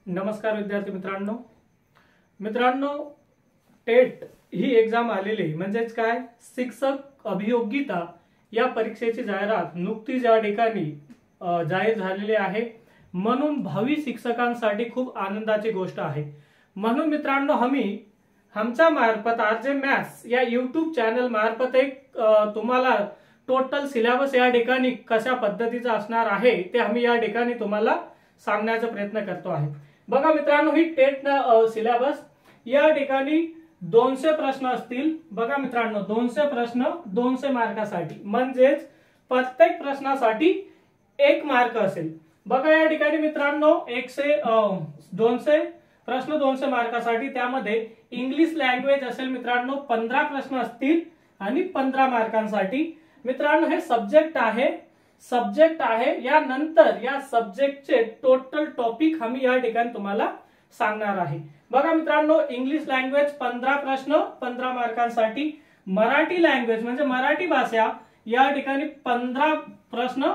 नमस्कार विद्यार्थी मित्रांनो टेट ही एक्झाम आलेली म्हणजेच काय शिक्षक अभियोगिता या परीक्षेची जाहिरात नुकतीच या ठिकाणी जाहीर झालेली आहे। म्हणून भावी शिक्षकांसाठी खूप आनंदाची गोष्ट आहे। म्हणून मित्रांनो आम्ही आमच्या मार्फत आरजे मॅथ्स या YouTube चॅनल मार्फत एक तुम्हाला टोटल सिलेबस या ठिकाणी कशा पद्धतीचा असणार आहे ते आम्ही या ठिकाणी तुम्हाला सांगण्याचा प्रयत्न करतो आहे। बघा मित्रांनो ही टेट सिलेबस या ठिकाणी 200 प्रश्न असतील। बघा मित्रांनो 200 प्रश्न 200 मार्कासाठी म्हणजेच प्रत्येक प्रश्नासाठी 1 मार्क असेल। बघा या ठिकाणी मित्रांनो 200 प्रश्न 200 मार्कासाठी त्यामध्ये इंग्लिश लँग्वेज असेल मित्रांनो 15 प्रश्न असतील आणि 15 मार्कांसाठी। मित्रांनो हे सब्जेक्ट आहे यानंतर या सब्जेक्टचे टोटल टॉपिक आम्ही या ठिकाणी तुम्हाला सांगणार आहे। बघा मित्रांनो इंग्लिश लँग्वेज 15 प्रश्न 15 मार्कांसाठी, मराठी लँग्वेज म्हणजे मराठी भाषा या ठिकाणी 15 प्रश्न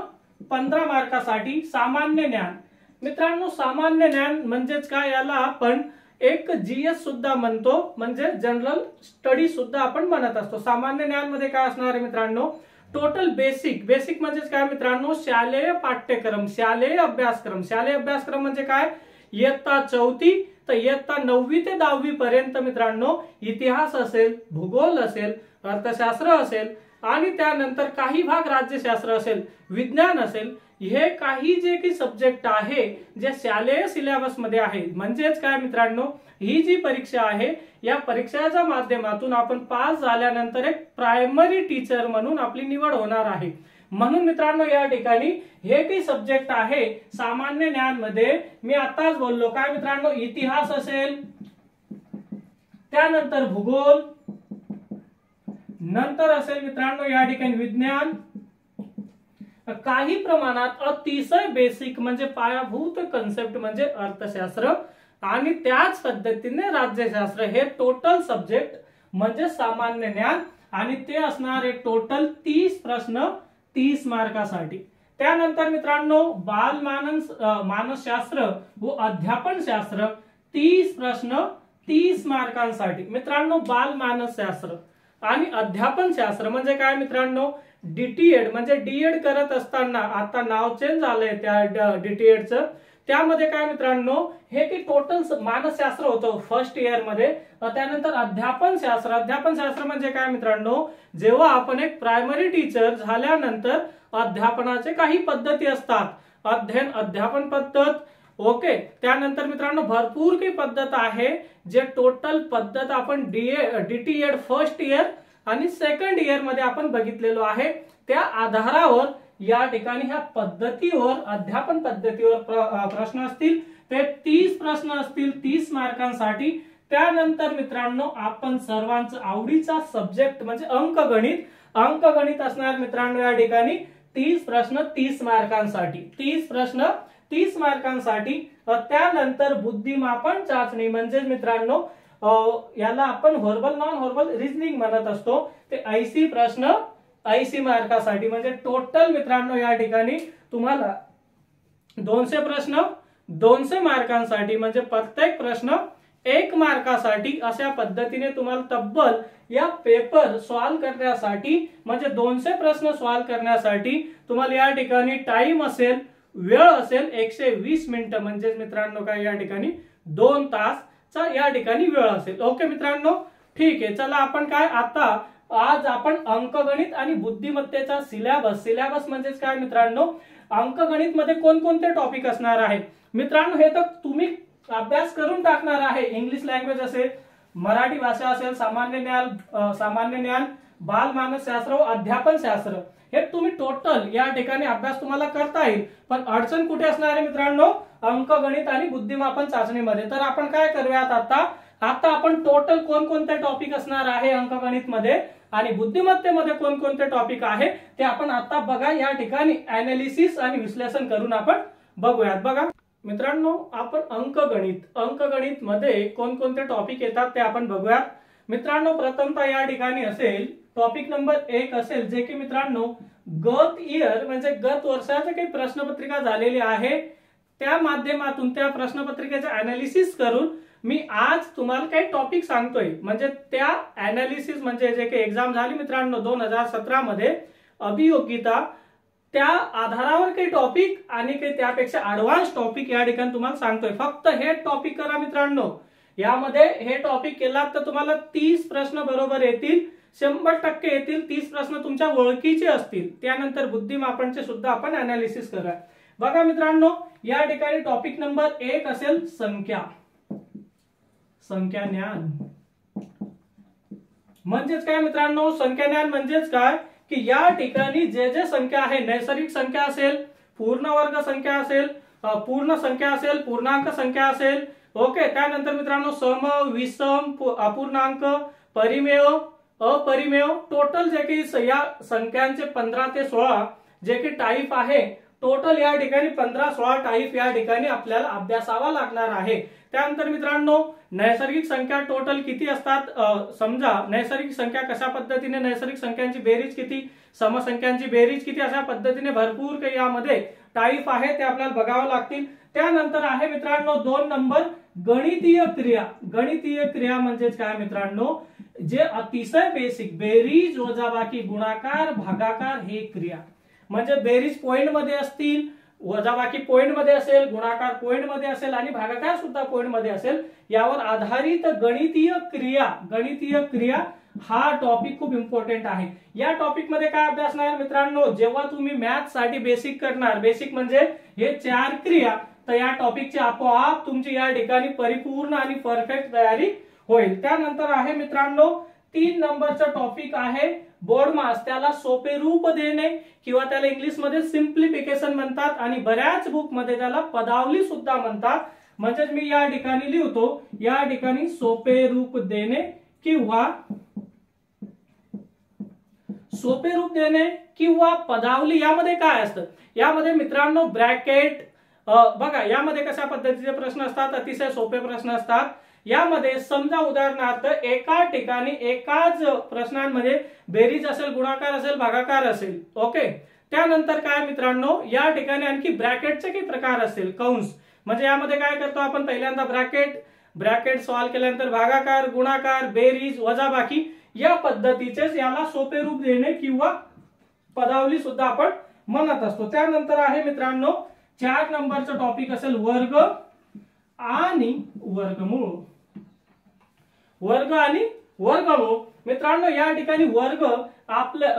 15 मार्कासाठी। सामान्य ज्ञान मित्रांनो सामान्य ज्ञान म्हणजेच काय याला आपण एक जीएस सुद्धा म्हणतो म्हणजे जनरल स्टडी सुद्धा आपण म्हणत असतो। सामान्य ज्ञान मध्ये काय असणार आहे मित्रांनो टोटल बेसिक म्हणजे काय मित्रांनो शालेय पाठ्यक्रम शालेय अभ्यासक्रम म्हणजे काय इयत्ता 4थी तर इयत्ता 9वी ते 10वी पर्यंत मित्रांनो इतिहास असेल, भूगोल असेल, अर्थशास्त्र असेल आणि त्यानंतर काही भाग राज्यशास्त्र असेल, विज्ञान असेल, हे काही जे की सब्जेक्ट आहे जे शालेय सिलेबस मध्ये आहे। म्हणजेच काय मित्रांनो ही जी परीक्षा आहे या परीक्षेच्या माध्यमातून आपण पास झाल्यानंतर एक प्रायमरी टीचर म्हणून आपली निवड होणार आहे। म्हणून मित्रांनो या ठिकाणी हे काही सब्जेक्ट आहे सामान्य ज्ञान मध्ये मी आताच बोललो काय मित्रांनो इतिहास असेल, त्यानंतर भूगोल, नंतर असेल मित्रांनो या ठिकाणी विज्ञान, काही प्रमाणात अतिशय बेसिक म्हणजे पायाभूत कन्सेप्ट म्हणजे अर्थशास्त्र आणि त्याच पद्धतीने राज्यशास्त्र हे टोटल सब्जेक्ट म्हणजे सामान्य ज्ञान आणि ते असणार आहे टोटल 30 प्रश्न 30 मार्कासाठी। त्यानंतर मित्रांनो मानसशास्त्र व अध्यापनशास्त्र 30 प्रश्न 30 मार्कांसाठी। मित्रांनो बालमानसशास्त्र आणि अध्यापनशास्त्र म्हणजे काय मित्रांनो डीटीएड म्हणजे डीएड करत असताना आता नाव चेंज झालंय त्या डीटीएडचं त्यामध्ये काय मित्रांनो हे की टोटल मानसशास्त्र होतं फर्स्ट इयर मध्ये। त्यानंतर अध्यापनशास्त्र म्हणजे काय मित्रांनो जेव्हा आपण एक प्रायमरी टीचर झाल्यानंतर अध्यापनाचे काही पद्धती असतात अध्यापन पद्धत ओके। त्यानंतर मित्रांनो भरपूर काही पद्धत आहे जे टोटल पद्धत आपण डीटीएड फर्स्ट इयर आणि सेकंड इयर मध्ये आपण बघितलेलो आहे। त्या आधारावर या ठिकाणी ह्या पद्धतीवर अध्यापन पद्धतीवर प्रश्न असतील ते 30 प्रश्न असतील 30 मार्कांसाठी। त्यानंतर मित्रांनो आपण सर्वांचा आवडीचा सब्जेक्ट म्हणजे अंकगणित असणार मित्रांनो या ठिकाणी 30 प्रश्न 30 मार्कांसाठी 30 प्रश्न 30 मार्कांसाठी। त्यानंतर बुद्धिमापन चाचणी म्हणजे मित्रांनो याला आपण व्हर्बल नॉन व्हर्बल रिजनिंग म्हणत असतो ते 80 प्रश्न 80 मार्कासाठी म्हणजे टोटल मित्रांनो या ठिकाणी तुम्हाला 200 प्रश्न 200 मार्कांसाठी म्हणजे प्रत्येक प्रश्न 1 मार्कासाठी अशा पद्धतीने तुम्हाला तब्बल या पेपर सॉल्व करण्यासाठी म्हणजे 200 प्रश्न सॉल्व करण्यासाठी तुम्हाला या ठिकाणी टाइम असेल वेळ असेल 120 मिनिटं म्हणजे मित्रांनो काय या ठिकाणी 2 तासचा या ठिकाणी वेळ असेल। ओके मित्रांनो ठीक आहे चला आपण काय आता आज आपण अंकगणित आणि बुद्धिमत्तेचा सिलेबस म्हणजेच काय मित्रांनो अंकगणित मध्ये कोणकोणते टॉपिक असणार आहे मित्रांनो हे तर तुम्ही अभ्यास करून टाकणार आहे। इंग्लिश लँग्वेज असेल, मराठी भाषा असेल, सामान्य ज्ञान, बालमानसशास्त्र व अध्यापनशास्त्र हे तुम्ही टोटल या ठिकाणी अभ्यास तुम्हाला करता येईल। पण अडचण कुठे असणार आहे मित्रांनो अंकगणित आणि बुद्धिमापन चाचणीमध्ये। तर आपण काय करूयात आता आपण टोटल कोणकोणते टॉपिक असणार आहे अंकगणित मध्ये आणि बुद्धिमत्तेमध्ये कोणकोणते टॉपिक आहे ते आपण आता बघा या ठिकाणी अनालिसिस आणि विश्लेषण करून आपण बघूयात। बघा मित्रांनो आपण अंकगणित मध्ये कोणकोणते टॉपिक येतात ते आपण बघूयात। मित्रांनो प्रथमतः या ठिकाणी असेल टॉपिक नंबर 1 असेल जे की मित्रांनो गत इयर म्हणजे गत वर्षाची काही प्रश्नपत्रिका झालेली आहे त्या माध्यमातून त्या प्रश्नपत्रिकेचं अनालिसिस करून मी आज तुम्हाला काही टॉपिक सांगतोय. म्हणजे त्या अनालिसिस म्हणजे जे काही एक्झाम झाली मित्रांनो 2017 मध्ये अभियोग्यता, त्या आधारावर काही टॉपिक आणि काही त्यापेक्षा ऍडव्हान्स टॉपिक या ठिकाणी तुम्हाला सांगतोय. फक्त हे टॉपिक करा मित्रांनो. यामध्ये हे टॉपिक केलात तर तुम्हाला 30 प्रश्न बरोबर येतील, 100% येतील. 30 प्रश्न तुमच्या ओळखीचे असतील. त्यानंतर बुद्धिमापनचे सुद्धा आपण अनालिसिस करूया. बघा मित्रांनो, या ठिकाणी टॉपिक नंबर 1 असेल संख्या ज्ञान. म्हणजेच काय मित्रांनो, संख्या ज्ञान म्हणजेच काय की या ठिकाणी जे जे संख्या आहे, नैसर्गिक संख्या असेल, पूर्ण वर्ग संख्या असेल, पूर्ण संख्या असेल, पूर्णांक संख्या असेल, ओके. त्यानंतर मित्रांनो सम, विषम, अपूर्णांक, परिमेय, अपरिमेय, टोटल जे काही या संख्यांचे 15 ते 16 जे काही टाईप आहे, टोटल या ठिकाणी 15-16 टाईप या ठिकाणी आपल्याला अभ्यासावा लागणार आहे. त्यानंतर मित्रांनो नैसर्गिक संख्या टोटल किती असतात, समजा नैसर्गिक संख्या कशा पद्धतीने, नैसर्गिक संख्यांची बेरीज किती, समसंख्यांची बेरीज किती, अशा पद्धतीने भरपूर काही यामध्ये टाईप आहे ते आपल्याला बघावं लागतील. त्यानंतर आहे मित्रांनो 2 नंबर गणितीय क्रिया. गणितीय क्रिया म्हणजेच काय मित्रांनो, जे अतिशय बेसिक, बेरीज, वजाबाकी, गुणाकार, भागाकार हे क्रिया. म्हणजे बेरीज पॉइंट मध्ये असतील, वजाबाकी पॉइंट मध्ये असेल, गुणाकार पॉइंट मध्ये असेल आणि भागाकार सुद्धा पॉइंट मध्ये असेल. यावर आधारित गणितीय क्रिया हा टॉपिक खूप इम्पॉर्टंट आहे. या टॉपिक मध्ये काय अभ्यासणार मित्रांनो, जेव्हा तुम्ही मॅथ्स साठी बेसिक करणार, बेसिक म्हणजे हे 4 क्रिया, तर या टॉपिकची आपोआप तुमची या ठिकाणी परिपूर्ण आणि परफेक्ट तयारी होईल. त्यानंतर आहे मित्रांनो 3 नंबरचा टॉपिक आहे बोर्ड मास. त्याला सोपे रूप देणे किंवा त्याला इंग्लिश मध्ये सिम्प्लिफिकेशन म्हणतात आणि बऱ्याच बुक मध्ये त्याला पदावली सुद्धा म्हणतात. म्हणजे मी या ठिकाणी लिहितो, या ठिकाणी सोपे रूप देणे किंवा पदावली. यामध्ये काय असतं, यामध्ये मित्रांनो ब्रॅकेट, बघा यामध्ये कशा पद्धतीचे प्रश्न असतात, अतिशय सोपे प्रश्न असतात. यामध्ये समजा उदाहरणार्थ एका ठिकाणी एकाच प्रश्नांमध्ये बेरीज असेल, गुणाकार असेल, भागाकार असेल, ओके. त्यानंतर काय मित्रांनो या ठिकाणी आणखी ब्रॅकेटचे काही प्रकार असतील, कंस. म्हणजे यामध्ये काय करतो आपण, पहिल्यांदा ब्रॅकेट सॉल्व्ह केल्यानंतर भागाकार, गुणाकार, बेरीज, वजाबाकी या पद्धतीचेच याला सोपे रूप देणे किंवा पदावली सुद्धा आपण म्हणत असतो. त्यानंतर आहे मित्रांनो 4 नंबरचा टॉपिक असेल वर्ग आणि वर्गमूळ. मित्रांनो या ठिकाणी वर्ग आपल्या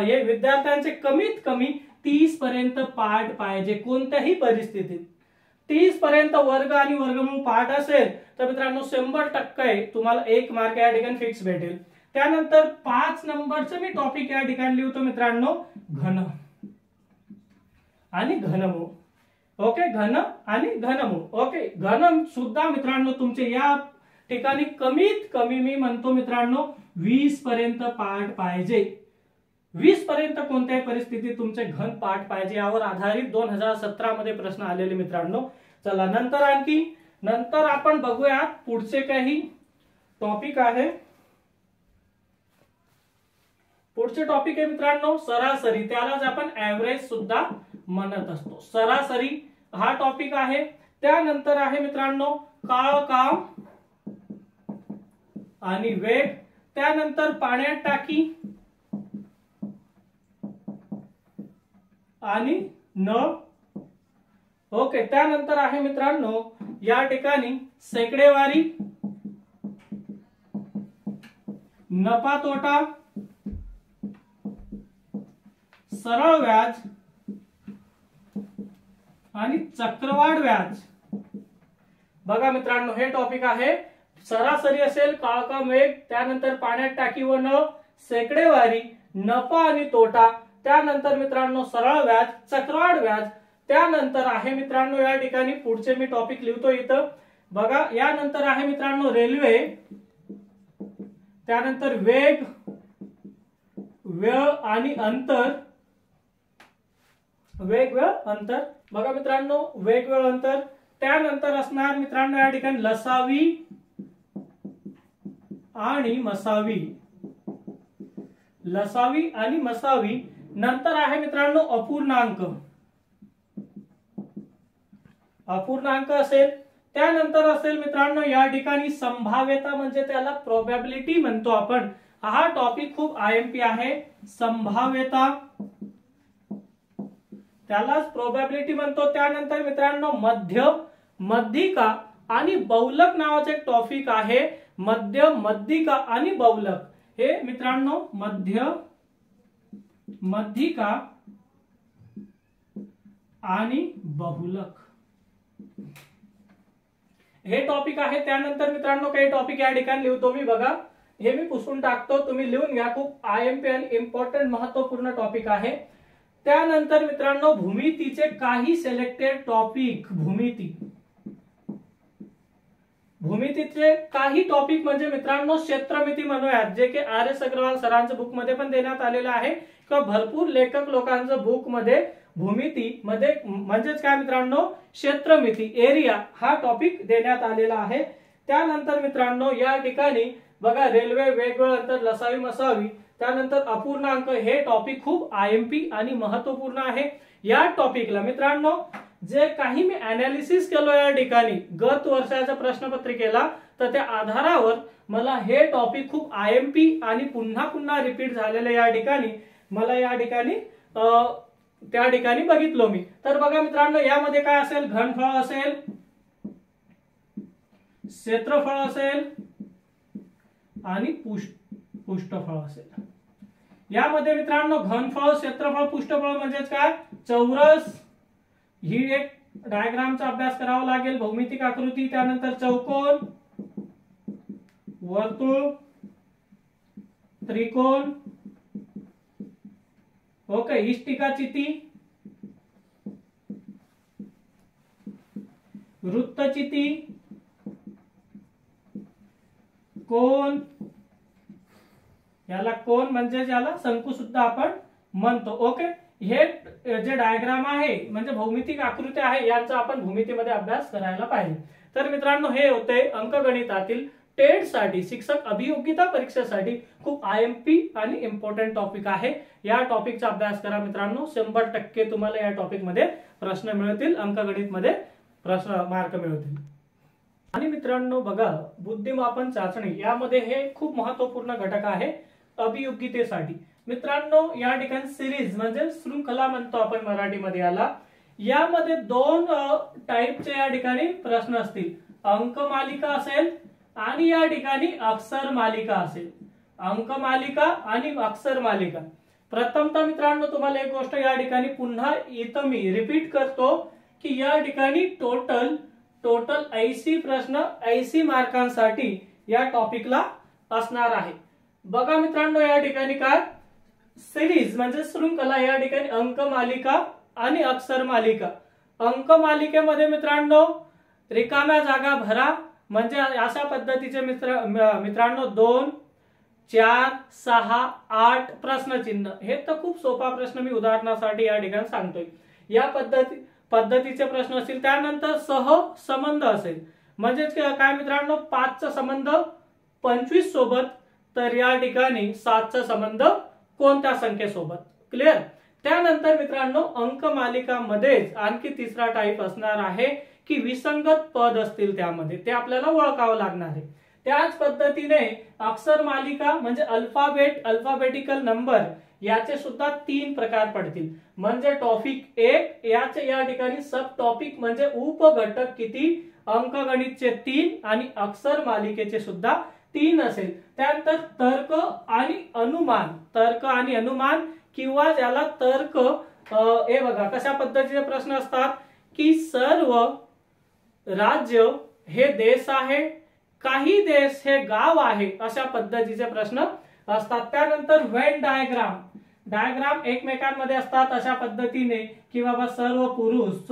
हे विद्यार्थ्यांचे कमीत कमी 30 पर्यंत पाठ पाहिजे. कोणत्याही परिस्थितीत 30 पर्यंत वर्ग आणि वर्गमूळ पाठ असेल तर मित्रांनो 100% तुम्हाला 1 मार्क या ठिकाणी फिक्स भेटेल. त्यानंतर 5 नंबरचं मी टॉपिक या ठिकाणी लिहितो मित्रांनो घन आणि घनमूळ. ओके, घन आणि घनमूळ. ओके, घन सुद्धा मित्रांनो तुमचे या ठिकाणी कमीत कमी मी म्हणतो मित्रांनो 20 पर्यंत पाठ पाहिजे. 20 पर्यंत कोणत्याही परिस्थितीत तुमचे घन पाठ पाहिजे. यावर आधारित 2017 मध्ये प्रश्न आलेले मित्रांनो. चला नंतर आपण बघूया पुढचे काही टॉपिक आहे. पुढचे टॉपिक आहे मित्रांनो सरासरी. त्यालाच आपण ऍव्हरेज सुद्धा म्हणत असतो. सरासरी हा टॉपिक आहे. त्यानंतर आहे मित्रांनो काळकाम आणि वेग. त्यानंतर पाण्यात टाकी आणि नळ. ओके, त्यानंतर आहे मित्रांनो या ठिकाणी शेकडेवारी, नफा तोटा, सरळ व्याज आणि चक्रवाढ व्याज. बघा मित्रांनो हे टॉपिक आहे. सरासरी असेल, काळकाम, वेग, त्यानंतर पाण्यात टाकी व नळ, शेकडेवारी, नफा आणि तोटा, त्यानंतर मित्रांनो सरळ व्याज, चक्रवाढ व्याज. त्यानंतर आहे मित्रांनो या ठिकाणी पुढचे मी टॉपिक लिहितो इथं बघा. यानंतर आहे मित्रांनो रेल्वे, त्यानंतर वेग, वेळ आणि अंतर, वेग, वेळ, अंतर. बघा मित्रांनो वेग, वेळ, अंतर. त्यानंतर असणार मित्रांनो या ठिकाणी लसावी आणि मसावी, लसावी आणि मसावी. नंतर आहे मित्रांनो अपूर्णांक, अपूर्णांक असेल. त्यानंतर असेल मित्रांनो या ठिकाणी संभाव्यता म्हणजे त्याला प्रोबॅबिलिटी म्हणतो आपण. हा टॉपिक खूप आयएमपी आहे. संभाव्यता त्यालाच प्रोबॅबिलिटी म्हणतो. त्यानंतर मित्रांनो मध्य, मध्यिका आणि बहुलक नावाचे एक टॉपिक आहे. मध्य, मध्यिका आणि बहुलक. हे मित्रांनो मध्य, मध्यिका आणि बहुलक हे टॉपिक आहे. त्यानंतर मित्रांनो काही टॉपिक या ठिकाणी लिहितो मी, बघा हे मी पुसून टाकतो, तुम्ही लिहून घ्या. खूप आयएमपी आणि इम्पॉर्टंट महत्वपूर्ण टॉपिक आहे. त्यानंतर मित्रांनो भूमितीचे काही सिलेक्टेड टॉपिक. भूमितीचे काही टॉपिक म्हणजे मित्रांनो क्षेत्रमिती म्हणूयात, जे की आर एस अग्रवाल सरांच्या बुक मध्ये पण देण्यात आलेलं आहे किंवा भरपूर लेखक लोकांच्या बुक मध्ये भूमिती मध्ये म्हणजेच काय मित्रांनो क्षेत्रमिती, एरिया हा टॉपिक देण्यात आलेला आहे. त्यानंतर मित्रांनो या ठिकाणी बघा रेल्वे, वेगवेगळं अंतर, लसावी मसावी, त्यानंतर अपूर्णांक हे टॉपिक खूप आयएमपी आणि महत्वपूर्ण आहे. या टॉपिकला मित्रांनो जे काही मी अनालिसिस केलो या ठिकाणी गत वर्षाच्या प्रश्नपत्रिकेला, तर त्या आधारावर मला हे टॉपिक खूप आयएमपी आणि पुन्हा पुन्हा रिपीट झालेले या ठिकाणी मला या ठिकाणी त्या ठिकाणी बघितलो मी. तर बघा मित्रांनो यामध्ये काय असेल, घनफळ असेल, क्षेत्रफळ असेल आणि पृष्ठफळ असेल. यामध्ये मित्रांनो घनफळ, क्षेत्रफळ, पृष्ठफळ म्हणजेच काय, चौरस ही एक डायग्रामचा अभ्यास करावा लागेल, भौमितिक आकृती, त्यानंतर चौकोन, वर्तुळ, त्रिकोण, ओके, इष्टिकाचिती, वृत्तचिती, कोन, याला कोन म्हणजे याला शंकू सुद्धा आपण म्हणतो. ओके, हे जे डायग्राम आहे म्हणजे भौमितिक आकृती आहे यांचा आपण भूमितीमध्ये अभ्यास करायला पाहिजे. तर मित्रांनो हे होते अंकगणितातील टेट साठी, शिक्षक अभियोग्यता परीक्षेसाठी खूप आयएमपी आणि इम्पॉर्टंट टॉपिक आहे. या टॉपिकचा अभ्यास करा मित्रांनो, 100% तुम्हाला या टॉपिक मध्ये प्रश्न मिळतील, अंकगणित मध्ये प्रश्न मार्क मिळतील. आणि मित्रांनो बघा बुद्धिमापन चाचणी यामध्ये हे खूप महत्वपूर्ण घटक आहे अभियोग्यतेसाठी. मित्रांनो या ठिकाणी सिरीज म्हणजे शृंखला म्हणतो आपण मराठीमध्ये याला. यामध्ये दोन टाइपचे या ठिकाणी प्रश्न असतील, अंकमालिका असेल आणि या ठिकाणी अक्षर मालिका असेल. अंकमालिका आणि अक्षर मालिका. प्रथमतः मित्रांनो तुम्हाला एक गोष्ट या ठिकाणी पुन्हा इथं मी रिपीट करतो की या ठिकाणी टोटल 80 प्रश्न 80 मार्कांसाठी या टॉपिकला असणार आहे. बघा मित्रांनो या ठिकाणी काय, सिरीज म्हणजे शृंखला, या ठिकाणी अंकमालिका आणि अक्षर मालिका. अंकमालिकेमध्ये मित्रांनो रिकाम्या जागा भरा, म्हणजे अशा पद्धतीचे मित्रांनो 2, 4, 6, 8 प्रश्नचिन्ह. हे तर खूप सोपा प्रश्न मी उदाहरणासाठी या ठिकाणी सांगतोय. या पद्धतीचे प्रश्न असतील. त्यानंतर सह संबंध असेल, म्हणजेच काय मित्रांनो 5चा संबंध 25 सोबत, तर या ठिकाणी 7चा संबंध कोणत्या संख्येसोबत. क्लिअर. त्यानंतर मित्रांनो अंकमालिकामध्येच आणखी तिसरा टाइप असणार आहे की विसंगत पद असतील त्यामध्ये, ते आपल्याला ओळखावं लागणार आहे. त्याच पद्धतीने अक्षर मालिका म्हणजे अल्फाबेटिकल नंबर याचे सुद्धा 3 प्रकार पडतील. म्हणजे टॉपिक 1 याचे या ठिकाणी सब टॉपिक म्हणजे उपघटक किती, अंकगणितचे 3 आणि अक्षर मालिकेचे सुद्धा 3 असेल. त्यानंतर तर्क आणि अनुमान किंवा ज्याला तर्क, हे बघा कशा पद्धतीचे प्रश्न असतात की सर्व राज्य हे देश आहे, काही देश हे गाव आहे, अशा पद्धतीचे प्रश्न असतात. त्यानंतर व्हेन डायग्राम एकमेकांमध्ये असतात अशा पद्धतीने की बाबा सर्व पुरुष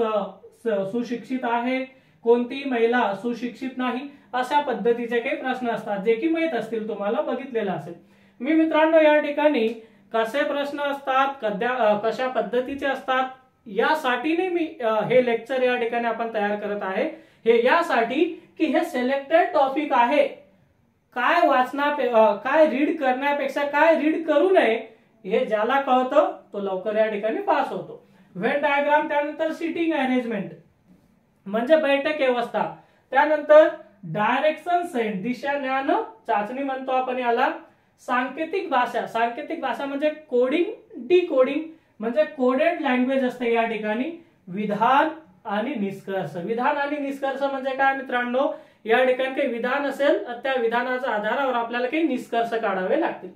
सुशिक्षित आहे, कोणतीही महिला सुशिक्षित नाही, अशा पद्धतीचे काही प्रश्न असतात जे की माहित असतील, तुम्हाला बघितलेलं असेल. मी मित्रांनो या ठिकाणी कसे प्रश्न असतात, कशा पद्धतीचे असतात यासाठी नाही मी हे लेक्चर या ठिकाणी आपण तयार करत आहे. हे यासाठी की हे सिलेक्टेड टॉपिक आहे, काय रीड करण्यापेक्षा काय रीड करू नये हे ज्याला कळतं तो लवकर या ठिकाणी पास होतो. व्हेन डायग्राम, त्यानंतर सिटिंग अरेंजमेंट. म्हणजे बैठक व्यवस्था. त्यानंतर डायरेक्शन सेंट, दिशा ज्ञान चाचणी म्हणतो आपण याला. सांकेतिक भाषा, सांकेतिक भाषा म्हणजे कोडिंग डिकोडिंग म्हणजे कोडेड लँग्वेज असते या ठिकाणी. विधान आणि निष्कर्ष, विधान आणि निष्कर्ष म्हणजे काय मित्रांनो, या ठिकाणी काही विधान असेल त्या विधानाच्या आधारावर आपल्याला काही निष्कर्ष काढावे लागतील.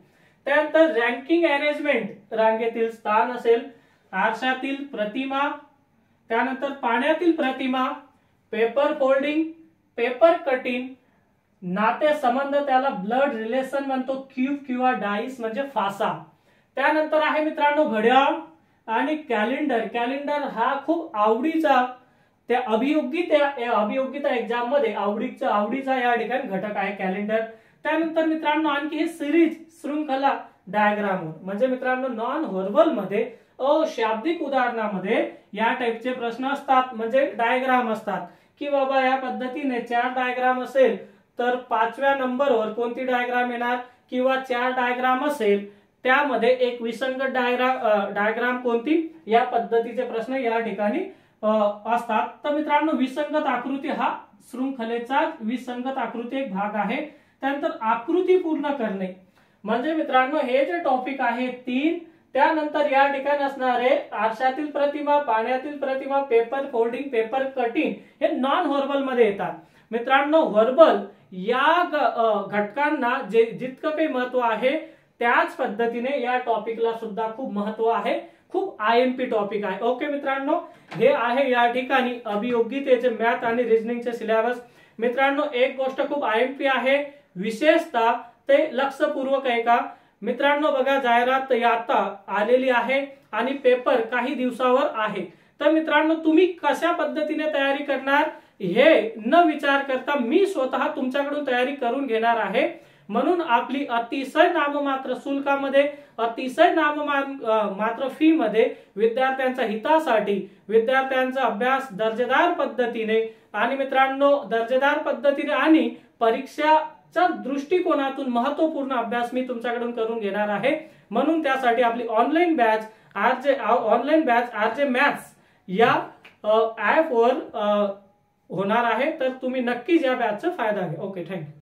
त्यानंतर रँकिंग अरेंजमेंट, रांगेतील स्थान असेल, आरशातील प्रतिमा, त्यानंतर पाण्यातील प्रतिमा, पेपर फोल्डिंग, पेपर कटिंग, नाते संबंध त्याला ब्लड रिलेशन म्हणतो, क्यूब किंवा डाईस म्हणजे फासा. त्यानंतर आहे मित्रांनो घड्याळ आणि कॅलेंडर. कॅलेंडर हा खूप आवडीचा त्या अभियोगिता एक्झाम मध्ये आवडीचा या ठिकाणी घटक आहे कॅलेंडर. त्यानंतर मित्रांनो आणखी हे सिरीज शृंखला डायग्राम म्हणजे मित्रांनो नॉन व्हर्बल मध्ये अशाब्दिक उदाहरणामध्ये या टाइपचे प्रश्न असतात, म्हणजे डायग्राम असतात की बाबा या पद्धतीने 4 डायग्राम असेल तर 5व्या नंबरवर कोणती डायग्राम येणार, किंवा 4 डायग्राम असेल त्यामध्ये एक विसंगत डायग्राम कोणती, या पद्धतीचे प्रश्न या ठिकाणी असतात. तर मित्रांनो विसंगत आकृती हा शृंखलेचा विसंगत आकृती एक भाग आहे. त्यानंतर आकृती पूर्ण करणे म्हणजे मित्रांनो हे जे टॉपिक आहे 3, त्यानंतर या ठिकाणी असणारे आरशातील प्रतिमा, पाण्यातील प्रतिमा, पेपर फोल्डिंग, पेपर कटिंग हे नॉन व्हर्बल मध्ये येतात. मित्रांनो व्हर्बल या घटकांना जितकं काही महत्व आहे त्याच पद्धतीने या टॉपिकला सुद्धा खूप महत्व आहे, खूप आयएमपी टॉपिक आहे. ओके मित्रांनो, हे आहे या ठिकाणी अभियोगितेचे मॅथ आणि रिजनिंगचे सिलेबस. मित्रांनो एक गोष्ट खूप आयएमपी आहे, विशेषतः ते लक्षपूर्वक आहे का मित्रांनो. बघा जाहिरात आता आलेली आहे आणि पेपर काही दिवसावर आहे. तर मित्रांनो तुम्ही कशा पद्धतीने तयारी करणार हे न विचार करता मी स्वतः तुमच्याकडून तयारी करून घेणार आहे. म्हणून आपली अतिशय नाममात्र शुल्कामध्ये, अतिशय नाममात्र फी मध्ये विद्यार्थ्यांच्या हितासाठी विद्यार्थ्यांचा अभ्यास दर्जेदार पद्धतीने आणि मित्रांनो दर्जेदार पद्धतीने आणि परीक्षाच्या दृष्टिकोनातून महत्वपूर्ण अभ्यास मी तुमच्याकडून करून घेणार आहे. म्हणून त्यासाठी आपली ऑनलाईन बॅच आरजे मॅथ्स या ऍप वर होणार आहे. तर तुम्ही नक्कीच या बॅचचा फायदा घ्या. Okay, thank you.